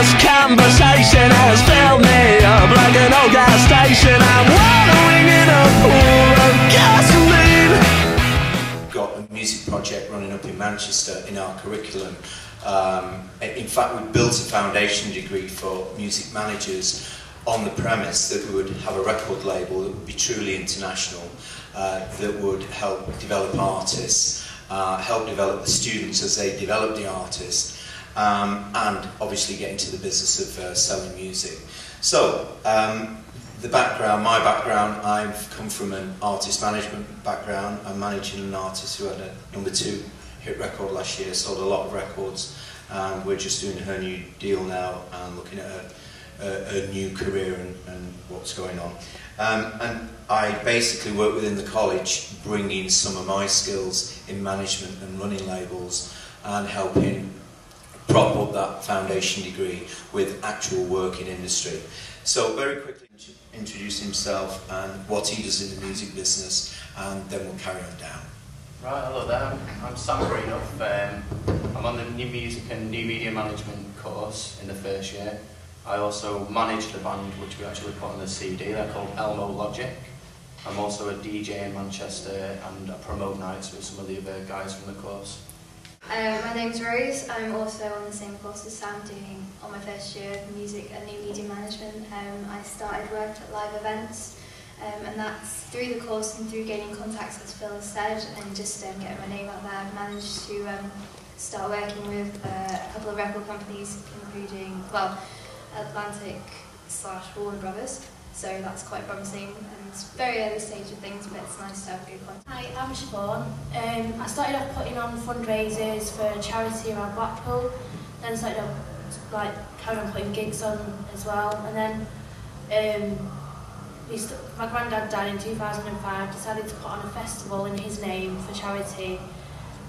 This conversation has filled me up like an old gas station. I'm wallowing in a pool of gasoline. Got a music project running up in Manchester in our curriculum. In fact, we built a foundation degree for music managers on the premise that we would have a record label that would be truly international, that would help develop artists, help develop the students as they develop the artists, and obviously get into the business of selling music. So, the background, my background, I've come from an artist management background. I'm managing an artist who had a #2 hit record last year, sold a lot of records, and we're just doing her new deal now and looking at a new career and what's going on. And I basically work within the college, bringing some of my skills in management and running labels and helping prop up that foundation degree with actual work in industry. So very quickly introduce himself and what he does in the music business, and then we'll carry on down. Right, hello there, I'm Sam Greenup. I'm on the New Music and New Media Management course in the first year. I also manage the band which we actually put on the CD, they're called Elmo Logic. I'm also a DJ in Manchester and I promote nights with some of the other guys from the course. My name's Rose. I'm also on the same course as Sam, doing on my first year of music and new media management. I started work at live events, and that's through the course and through gaining contacts, as Phil has said, and just getting my name out there. I've managed to start working with a couple of record companies, including, well, Atlantic/Warner Brothers. So that's quite promising, and it's very early stage of things, but it's nice to have good contact. Hi, I'm Siobhan. I started off putting on fundraisers for a charity around Blackpool, then started off carrying on putting gigs on as well, and then my granddad died in 2005, decided to put on a festival in his name for charity,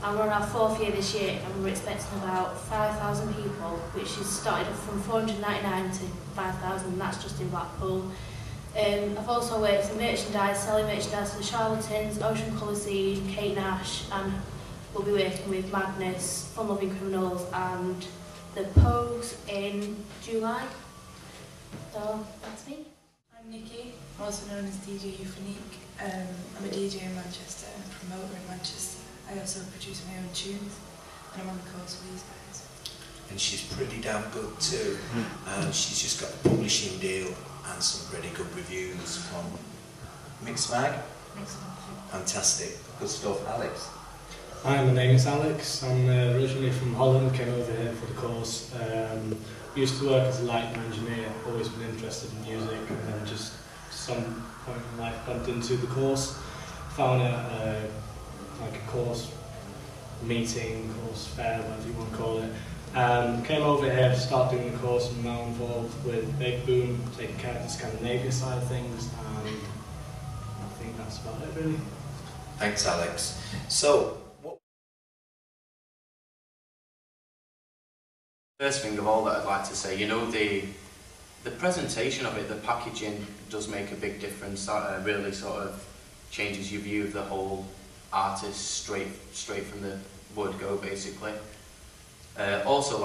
and we're on our 4th year this year, and we're expecting about 5,000 people, which has started off from 499 to 5,000, and that's just in Blackpool. I've also worked in merchandise, selling merchandise for the Charlatans, Ocean Colour Seed, Kate Nash, and we'll be working with Magnus, Fun Loving Criminals and the Pogues in July. So that's me. I'm Nikki, also known as DJ Euphonique. I'm a DJ in Manchester and a promoter in Manchester. I also produce my own tunes and I'm on the course with these guys. And she's pretty damn good too, and she's just got a publishing deal and some pretty good reviews from Mixmag. Fantastic, good stuff. Alex? Hi, my name is Alex. I'm originally from Holland, came over here for the course. Used to work as a lighting engineer, always been interested in music, and then just some point in life bumped into the course. Found a course meeting, course fair, whatever you want to call it. Came over here to start doing the course, and now involved with Big Boom, taking care of the Scandinavia side of things, and I think that's about it really. Thanks, Alex. So, First thing of all that I'd like to say, you know, the presentation of it, the packaging does make a big difference. That really sort of changes your view of the whole artist straight from the word go, basically. Also,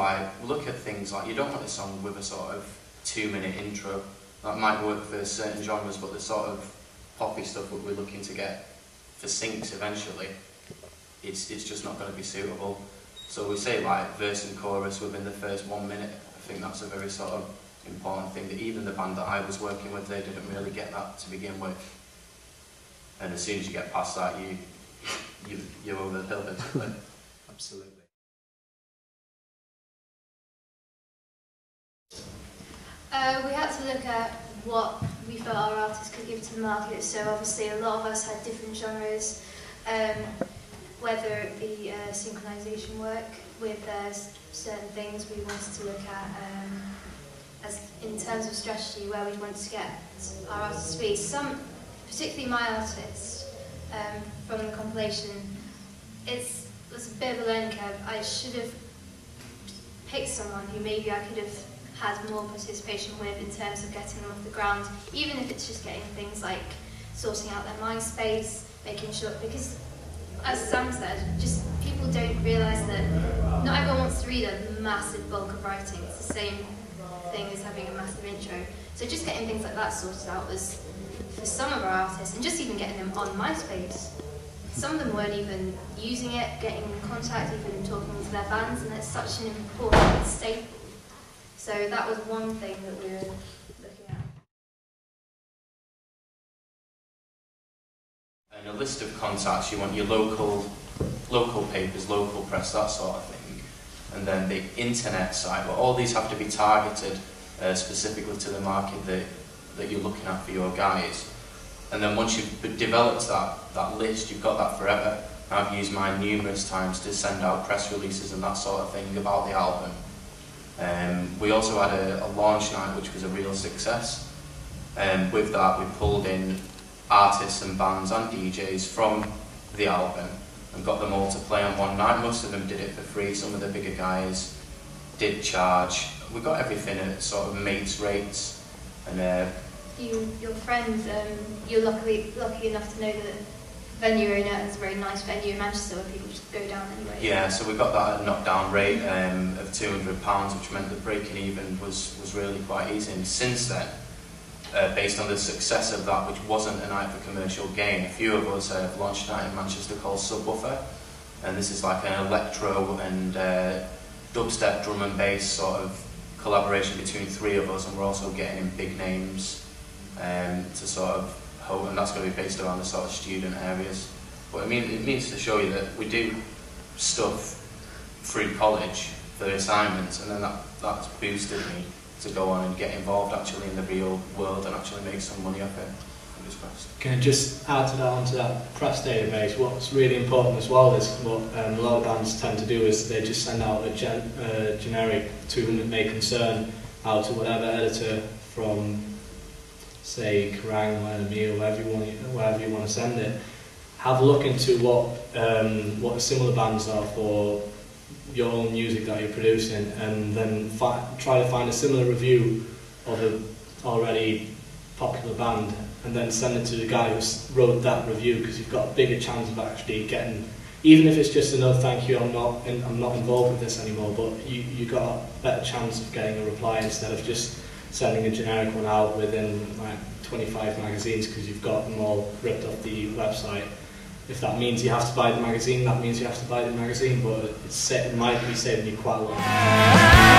look at things like, you don't want a song with a sort of 2-minute intro. That might work for certain genres, but the sort of poppy stuff that we're looking to get for syncs eventually, it's just not going to be suitable. So we say verse and chorus within the first 1 minute. I think that's a very sort of important thing, that even the band that I was working with, they didn't really get that to begin with. And as soon as you get past that, you're over the hill, basically. Absolutely. We had to look at what we felt our artists could give to the market, so obviously a lot of us had different genres, whether it be synchronization work with certain things we wanted to look at as in terms of strategy, where we wanted to get our artists to be. Some, particularly my artist, from the compilation, it was a bit of a learning curve. I should have picked someone who maybe I could have had more participation with in terms of getting them off the ground, even if it's just getting things like sorting out their MySpace, making sure, because as Sam said, just people don't realise that not everyone wants to read a massive bulk of writing. It's the same thing as having a massive intro. So just getting things like that sorted out was, for some of our artists, and just even getting them on MySpace. Some of them weren't even using it, getting in contact, even talking to their bands, and it's such an important staple. So that was one thing that we were looking at. And a list of contacts, you want your local papers, local press, that sort of thing. And then the internet side, but all these have to be targeted specifically to the market that you're looking at for your guys. And then once you've developed that list, you've got that forever. I've used mine numerous times to send out press releases and that sort of thing about the album. We also had a launch night which was a real success. With that we pulled in artists and bands and DJs from the album and got them all to play on one night. Most of them did it for free, some of the bigger guys did charge. We got everything at sort of mates rates. And your friend, you're lucky enough to know that venue owner has a very nice venue in Manchester where people just go down anyway. Yeah, so we got that at a knockdown rate of £200, which meant that breaking even was really quite easy. And since then, based on the success of that, which wasn't a night for commercial gain, a few of us have launched a night in Manchester called Subwoofer, and this is like an electro and dubstep drum and bass sort of collaboration between three of us, and we're also getting in big names to sort of hold, and that's going to be based around the sort of student areas. But I mean, it means to show you that we do stuff through college for the assignments, and then that's boosted me to go on and get involved actually in the real world and actually make some money off it. Can I just add to that, onto that press database? What's really important as well is what a lot of bands tend to do is they just send out a generic 200 may concern out to whatever editor from, say, Kerrang, NME, or wherever you want to send it. Have a look into what the similar bands are for your own music that you're producing, and then try to find a similar review of an already popular band, and then send it to the guy who wrote that review, because you've got a bigger chance of actually getting, even if it's just a no thank you, I'm not involved with this anymore, but you got a better chance of getting a reply instead of just sending a generic one out within like 25 magazines, because you've got them all ripped off the website. If that means you have to buy the magazine, that means you have to buy the magazine, but it might be saving you quite a lot.